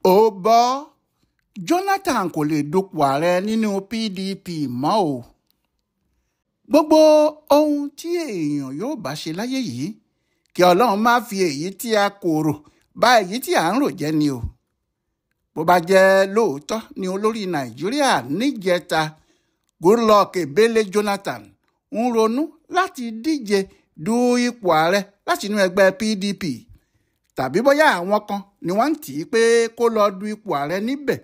ó bọ́ Jonathan kò lè dupò ààrẹ nínú PDP mọ́ o. Gbogbo ohun tí èèyàn yóò bá ṣe láyé yìí kí Ọlọ́run má fi èyí tí a kò rò bá èyí tí à ń rò jẹ́ ni o. Bó bá jẹ́ lóòótọ́ ni olórí Nàìjíríà níjẹta Goodluck Ebele Jonathan ń ronú láti díje du ipò ààrẹ láti inú ẹgbẹ́ PDP, tàbí bóyá àwọn kan ni wọ́n ń tì í pé kó lọ du ipò ààrẹ níbẹ̀,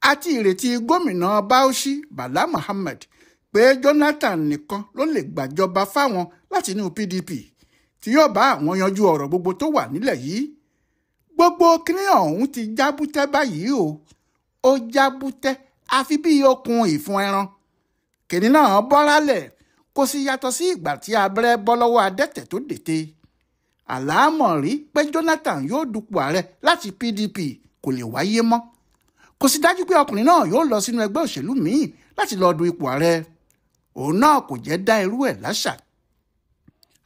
àti ìrètí gómìnà Bauchi Bala Mohammed pé Jonathan nìkan ló lè gbàjọba fáwọn láti inú PDP tí yóò bá àwọn yanjú ọ̀rọ̀ gbogbo tó wà nílẹ̀ yìí. Gbogbo kíní ọ̀hún ti jábútẹ́ báyìí o. Ó jábútẹ́ àfi bí okùn ìfun ẹran. Kíní náà bọ́ lálẹ̀, kò sì yàtọ̀ sí ìgbà tí abẹ́rẹ́ bọ́ lọ́wọ́ adẹ́tẹ̀ tó dètè. Àlámọ̀rí pé Jonathan yóò dupò ààrẹ láti PDP kò lè wáyé mọ́. Kò sì dájú pé ọkùnrin náà yóò lọ sínú ẹgbẹ́ òṣèlú míì láti lọ du ipò ààrẹ. Òun náà kò jẹ́ dá irú ẹ̀ láṣà.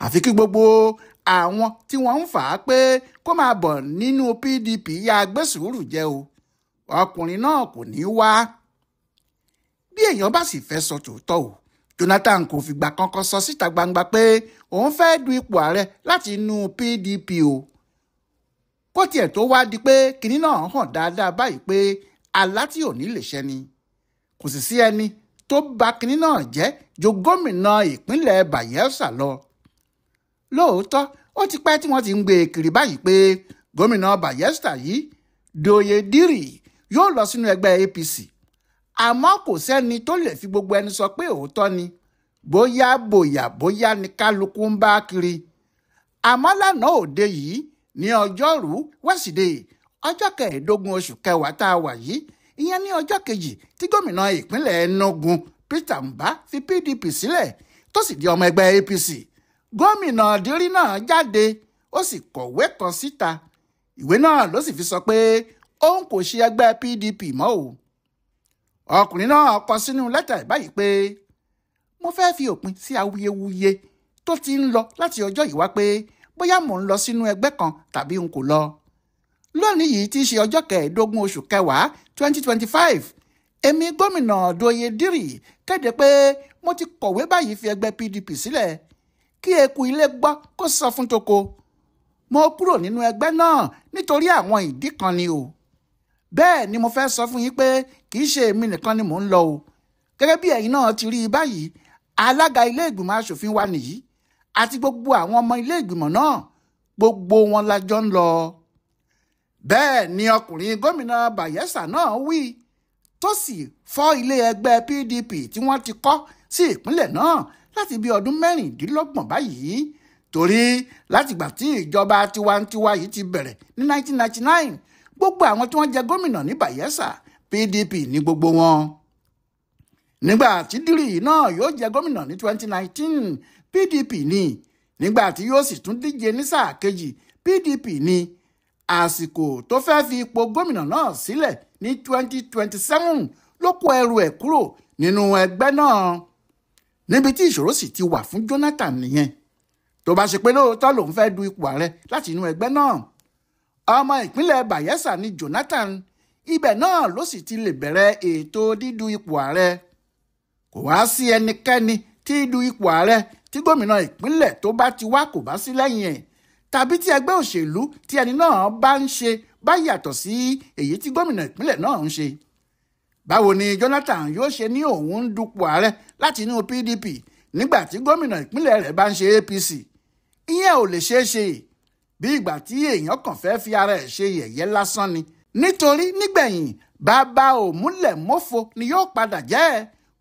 Àfi kí gbogbo àwọn tí wọ́n ń fà á pé kó máa bọ̀ nínú PDP yá gbé sùúrù jẹ́ o. Ọkùnrin náà kò ní wá. Bí èèyàn bá sì fẹ́ sọ tòótọ́ o, Jonathan kò fìgbà kankan sọ síta gbangba pé òun fẹ́ du ipò ààrẹ láti inú PDP o. Kó tiẹ̀ tó wá di pé kinní náà hàn dáadáa báyìí pé àlá tí ò ní lè ṣẹ ni. Kò sì sí ẹni tó bà kinní náà jẹ́ ju gómìnà ìpínlẹ̀ Bayelsa lọ. Lóòótọ́ ó ti pẹ́ tí wọ́n ti ń gbé kiri báyìí pé gómìnà Bayelsa yìí Doye Diri yóò lọ sínú ẹgbẹ́ APC. Àmọ́ kò sẹ́ni tó lè fi gbogbo ẹni sọ pé òótọ́ ni. Bóyá ni kálukú ń bá kiri. Àmọ́ lánàá òde yìí ní ọjọ́rú wẹ́sídẹ̀ẹ́ ọjọ́ 15 oṣù kẹwàá tá a wà yìí, ìyẹn ní ọjọ́ kejì tí gómìnà ìpínlẹ̀ Enugu Peter Mbah fi PDP sílẹ̀ tó sì di ọmọ ẹgbẹ́ APC. Gómìnà Diri náà jáde ó sì kọ̀wé kan síta. Ìwé náà ló sì fi sọ pé òun kò ṣe ẹgbẹ́ PDP mọ́ o. Ọkùnrin náà kọ sínú lẹ́tà báyìí pé mo fẹ́ fi òpin sí awuyewuye tó ti ń lọ láti ọjọ́ yìí wá pé bóyá mò ń lọ sínú ẹgbẹ́ kan tàbí n kò lọ. Lónìí yìí tí í ṣe ọjọ́ 15 oṣù kẹwàá 2025, èmi gómìnà Doye Diri kéde pé mo ti kọ̀wé báyìí fi ẹgbẹ́ PDP sílẹ̀. Kí eku ilé gbọ́ kó sọ fún toko. Mo kúrò nínú ẹgbẹ́ náà nítorí àwọn ìdí kan ni o. Bẹ́ẹ̀ ni mo fẹ́ sọ fún yín pé kì í ṣe èmi nìkan ni mò ń lọ o. Gẹ́gẹ́ bí ẹ̀yin náà ti rí i báyìí, alága ilé ìgbìmọ̀ aṣòfin wa nìyí àti gbogbo àwọn ọmọ ilé ìgbìmọ̀ náà, gbogbo wọn la jọ ń lọ. Bẹ́ẹ̀ ni ọkùnrin gómìnà Bayelsa náà wí tó sì fọ́ ilé ẹgbẹ́ PDP tí wọ́n ti kọ́ sí ìpínlẹ̀ náà láti bí ọdún 26 báyìí, torí látìgbà tí ìjọba tiwantiwa yìí ti bẹ̀rẹ̀ ní 1999, gbogbo àwọn tí wọ́n jẹ gómìnà ní Bayelsa PDP ní gbogbo wọn. Nígbà tí Diri náà yóò jẹ gómìnà ní 2019, PDP ni. Nígbà tí yóò sì tún díje ní sáà kejì, PDP ni. Àsìkò tó fẹ́ fi ipò gómìnà náà sílẹ̀ ní 2027 ló kó ẹrù ẹ̀ kúrò nínú ẹgbẹ́ náà. Níbi tí ìṣòro sì ti wà fún Jonathan nìyẹn. Tó bá ṣe pé lóòótọ́ lòun fẹ́ du ipò ààrẹ láti inú ẹgbẹ́ náà, ọmọ ìpínlẹ̀ Bayelsa ni Jonathan, ibẹ̀ náà ló sì ti lè bẹ̀rẹ̀ ètò dídu ipò ààrẹ. Kò wá sí ẹnikẹ́ni tí du ipò ààrẹ tí gómìnà ìpínlẹ̀ tó bá ti wá kò bá sí lẹ́yìn ẹ̀, tàbí tí ẹgbẹ́ òṣèlú tí ẹni náà bá ń ṣe bá yàtọ̀ sí èyí tí gómìnà ìpínlẹ̀ náà ń ṣe. Báwo ni Jonathan yóò ṣe ní òun ń dupò ààrẹ láti inú PDP nígbà tí gómìnà ìpínlẹ̀ rẹ̀ bá ń ṣe APC? Ìyẹn ò lè ṣeé ṣe. Bí ìgbà tí èèyàn kàn fẹ́ fi ara ẹ̀ ṣe yẹ̀yẹ́ lásán ni. Nítorí nígbẹ̀yìn bàbá òmùlẹ̀ mọ́fo ni yóò padà jẹ́.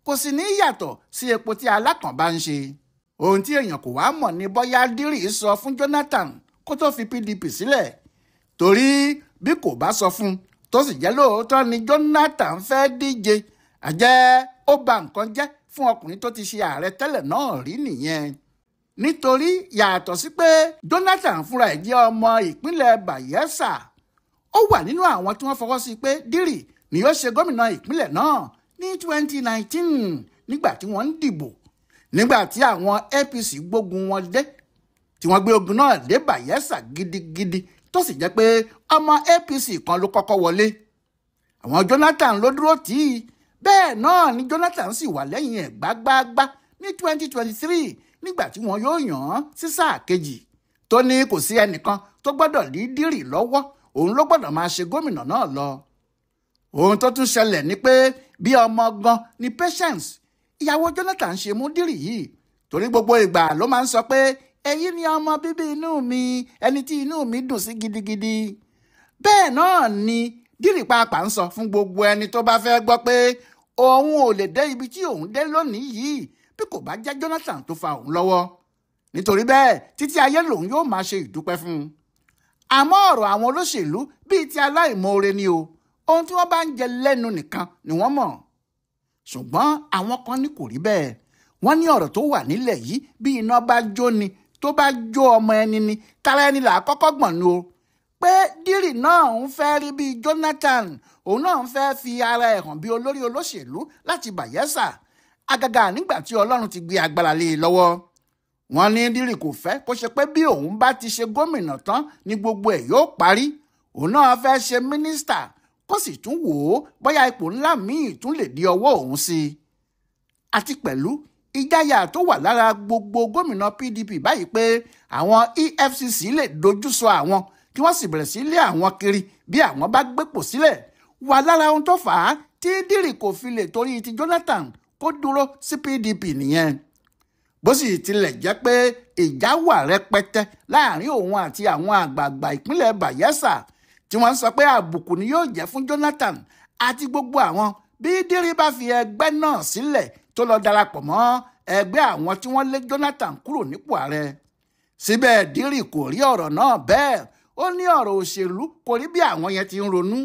Kò sì ní yàtọ̀ sí epo tí alákàn bá ń ṣe. Ohun tí èèyàn kò wá mọ̀ ni bóyá Diri sọ fún Jonathan kó tó fi PDP sílẹ̀. Torí bí kò bá sọ fún tó sì jẹ́ lóòótọ́ ni Jonathan fẹ́ díje, àjẹ́ ó ba nǹkan jẹ́ fún ọkùnrin tó ti ṣe ààrẹ tẹ́lẹ̀ náà rí nìyẹn. Nítorí yàtọ̀ sí pé Jonathan fúnra ẹ̀ jẹ́ ọmọ ìpínlẹ̀ Bayelsa, ó wà nínú àwọn tí wọ́n fọwọ́ sí pé Diri ni yóò ṣe gómìnà ìpínlẹ̀ náà ní 2019 nígbà tí wọ́n ń dìbò. Nígbà tí àwọn APC gbógun wọn dé, tí wọ́n gbé ogun náà dé Bayelsa gidigidi tó sì jẹ́ pé ọmọ APC kan ló kọ́kọ́ wọlé. Àwọn Jonathan ló dúró tì í, bẹ́ẹ̀ náà ni Jonathan sì wà lẹ́yìn ẹ̀ gbágbáágbá ní 2023 nígbà tí wọn yóò yàn án sí sáà kejì, tó ní kò sí ẹnìkan tó gbọ́dọ̀ lé Dírì lọ́wọ́, òun ló gbọ́dọ̀ máa ṣe gómìnà náà lọ. Ohun tó tún ṣẹlẹ̀ ni pé bí ọmọ gan ni Patience, ìyàwó Jonathan, ṣe mú Dírì yìí, torí gbogbo ìgbà ló máa ń sọ pé èyí ni ọmọ bíbí inú mi, ẹni tí inú mi dùn sí gidigidi. Bẹ́ẹ̀ náà ni Dírì pàápàá ń sọ fún gbogbo ẹni tó bá fẹ́ gbọ́ pé òun ò lè dé ibi tí òun dé lónìí yìí bí kò bá jẹ́ Jonathan tó fa òun lọ́wọ́. Nítorí bẹ́ẹ̀ títí ayé lòun yóò máa ṣe ìdúpẹ́ fún un. Àmọ́ ọ̀rọ̀ àwọn olóṣèlú bíi ti aláìmoore ni o, ohun tí wọ́n bá ń jẹ lẹ́nu nìkan ni wọ́n mọ̀. Ṣùgbọ́n àwọn kan ní kò rí bẹ́ẹ̀. Wọ́n ní ọ̀rọ̀ tó wà nílẹ̀ yìí bí iná bá jó ni, tó bá jó ọmọ ẹni ni, tara ẹni là á kọ́kọ́ gbọ̀n ni o. Pé Dírì náà ń fẹ́ rí bíi Jonathan, òun náà ń fẹ́ fi ara ẹ̀ hàn bí olórí olóṣèlú láti Bayelsa, àgàgà nígbà tí Ọlọ́run ti gbé agbára lé e lọ́wọ́. Wọ́n ní Dírì kò fẹ́ kó ṣe pé bí òun bá ti ṣe gómìnà tán ni gbogbo ẹ̀ yóò parí. Òun náà fẹ́ ṣe mínísítà kó sì tún wò ó bóyá ipò ńlá míì tún lè di ọwọ́ òun sí i. Àti pẹ̀lú ìjáyà tó wà lára gbogbo gómìnà PDP báyìí pé àwọn EFCC lè dojúsọ àwọn kí wọ́n sì bẹ̀rẹ̀ sí lé àwọn kiri bí àwọn bá gbépò sílẹ̀, wà lára ohun tó fà á tí Dírì kò fi lè torí ti Jonathan kó dúró sí PDP nìyẹn. Bó sì tilẹ̀ jẹ́ pé ìjà wà rẹpẹtẹ láàrin òun àti àwọn àgbààgbà ìpínlẹ̀ Bayelsa tí wọ́n sọ pé àbùkù ni yóò jẹ́ fún Jonathan àti gbogbo àwọn bí Dírì bá fi ẹgbẹ́ náà sílẹ̀ tó lọ darapọ̀ mọ́ ẹgbẹ́ àwọn tí wọ́n lé Jonathan kúrò nípò ààrẹ. Síbẹ̀ Dírì kò rí ọ̀rọ̀ náà bẹ́ẹ̀, ó ní ọ̀rọ̀ òṣèlú kò rí bí àwọn yẹn ti ń ronú.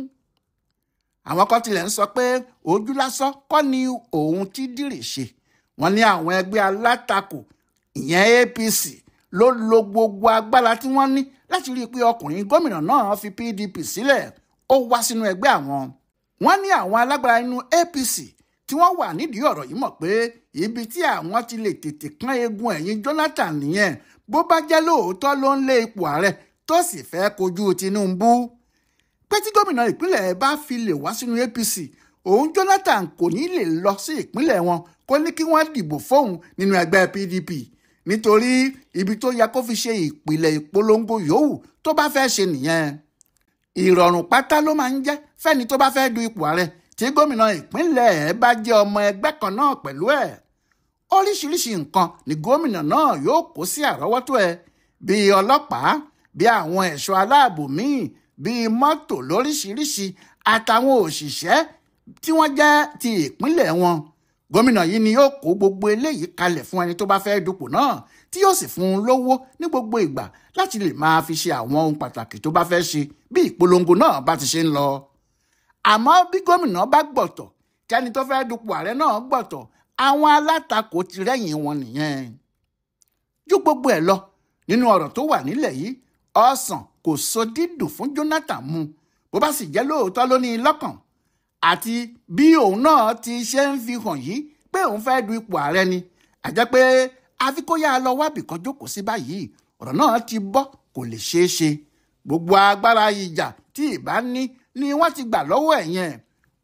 Àwọn kan tilẹ̀ ń sọ pé ojú lásán kọ́ ni òun tí Dírì ṣe. Wọ́n ní àwọn ẹgbẹ́ alátakò ìyẹn APC ló lo gbogbo agbára tí wọ́n ní láti rí i pé ọkùnrin gómìnà náà fi PDP sílẹ̀, ó wá sínú ẹgbẹ́ àwọn. Wọ́n ní àwọn alágbára inú APC tí wọ́n wà nídìí ọ̀rọ̀ yìí mọ̀ pé ibi tí àwọn ti lè tètè kán eegun ẹ̀yìn Jonathan nìyẹn bó bá jẹ́ lóòótọ́ ló ń lé ipò ààrẹ tó sì fẹ́ kojú Tinubu. Pé tí gómìnà ìpínlẹ̀ bá fi lè wá sínú APC, òun Jonathan kò ní lè lọ sí ìpínlẹ̀ wọn kó ní kí wọ́n dìbò fóun nínú ẹgbẹ́ PDP, nítorí ibi tó yẹ kó fi ṣe ìpìlẹ̀ ìpolongo yòówù tó bá fẹ́ ṣe nìyẹn. Ìrọ̀rùn pátá ló máa ń jẹ́ fẹ́ni tó bá fẹ́ du ipò ààrẹ tí gómìnà ìpínlẹ̀ ẹ̀ bá jẹ́ ọmọ ẹgbẹ́ kan náà pẹ̀lú ẹ̀. Oríṣiríṣi nǹkan ni gómìnà náà yóò kó sí àrọ́wọ́tó ẹ̀, bíi ọlọ́pàá, bíi àwọn ẹ̀ṣọ́ aláàbò míì, bíi mọ́tò lóríṣiríṣi àtàwọn òṣìṣẹ́ tí wọ́n jẹ́ ti ìpínlẹ̀ wọn. Gómìnà yìí ni yóò kó gbogbo eléyìí kalẹ̀ fún ẹni tó bá fẹ́ dupò náà, tí yóò sì fún un lówó ní gbogbo ìgbà láti lè máa fi ṣe àwọn ohun pàtàkì tó bá fẹ́ ṣe bí ìpolongo náà bá ti ṣe ń lọ. Àmọ́ bí gómìnà bá gbọ̀tọ̀, tẹ́ni tó fẹ́ dupò ààrẹ náà gbọ̀tọ̀, àwọn alátakò ti rẹ́yìn wọn nìyẹn. Ju gbogbo ẹ̀ lọ nínú ọ̀rọ̀ tó wà nílẹ̀ yìí, ọsàn kò so dídùn fún Jonathan mu bó bá sì jẹ́ lóòótọ́ ló ní lọ́kàn, àti bí òun náà ti ṣe ń fi hàn yìí pé òun fẹ́ du ipò ààrẹ ni, àjẹ́ pé àfi kó yá lọ wábì kan jókòó sí báyìí, ọ̀rọ̀ náà ti bọ́, kò lè ṣeé ṣe. Gbogbo agbára ìjà tí ìbá ní ni wọ́n ti gbà lọ́wọ́ ẹ̀ yẹn.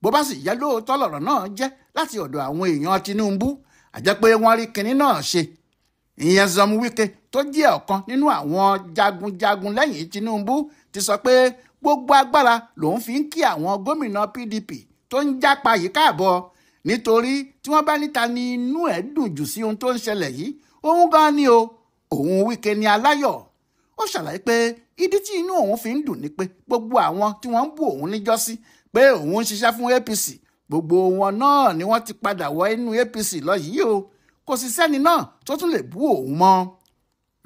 Bó bá sì jẹ́ lóòótọ́ lọ̀rọ̀ náà jẹ́ láti ọ̀dọ̀ àwọn èèyàn Tinubu, àjẹ́ pé wọ́n rí kinní náà ṣe. Ìyẹn Nyesom Wike tó jẹ́ ọ̀kan nínú àwọn jagunjagun lẹ́yìn Tinubu ti sọ pé gbogbo agbára lòun fi ń kí àwọn gómìnà PDP tó ń jápa yìí káàbọ̀, nítorí tí wọ́n bá níta ni inú ẹ̀ dùn jù sí ohun tó ń ṣẹlẹ̀ yìí, òun gan ni o, òun Wike ni aláyọ̀. Ó ṣàlàyé pé ìdí tí inú òun fi ń dùn ni pé gbogbo àwọn tí wọ́n ń bú òun níjọ́sí pé òun ń ṣiṣẹ́ fún APC, gbogbo wọn náà ni wọ́n ti padà wọ inú APC lọ yìí o, kò sì sẹ́ni náà tó tún lè bú òun mọ́.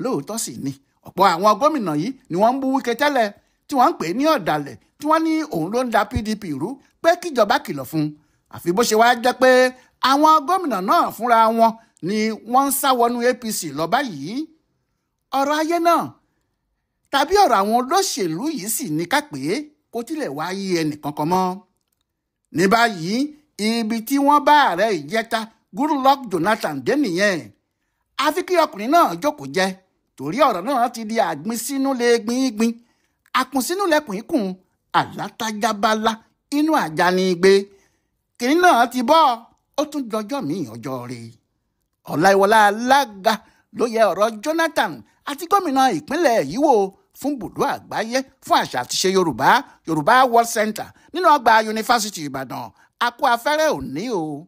Lóòótọ́ sì ni ọ̀pọ̀ àwọn gómìnà yìí ni wọ́n ń bú Wike tẹ́lẹ̀, tí wọ́n ń pè ní ọ̀dàlẹ̀, tí wọ́n ní òun ló ń da PDP rú, pé kíjọba kìlọ̀ fún un. Àfi bó ṣe wá jẹ́ pé àwọn gómìnà náà fúnra wọn ni wọ́n ń sá wọnú APC lọ báyìí. Ọ̀rọ̀ ayé náà tàbí ọ̀rọ̀ àwọn olóṣèlú yìí sì ní ká pé kó tilẹ̀ wá yí ẹnìkankan mọ́. Ní báyìí ibi tí wọ́n bá ààrẹ ìjẹta Goodluck Jonathan dé nìyẹn. Àfi kí ọkùnrin náà jókòó jẹ́, torí ọ̀rọ̀ náà ti di àgbín sínú lè gbin. àkùnsínúlẹ̀kùn ikùn àlátájábálá inú àjà ni gbé kìnìún náà ti bọ́ ó tún dọjọ́ míì ọjọ́ rẹ̀. Ọláyíwọlá Alága ló yẹ ọ̀rọ̀ Jonathan àti gómìnà ìpínlẹ̀ yìí wò fún bùdó àgbáyé fún àṣà àti ṣe Yorùbá World Center nínú ọgbà yunifásitì Ìbàdàn. A kú afẹ́rẹ́ òní o.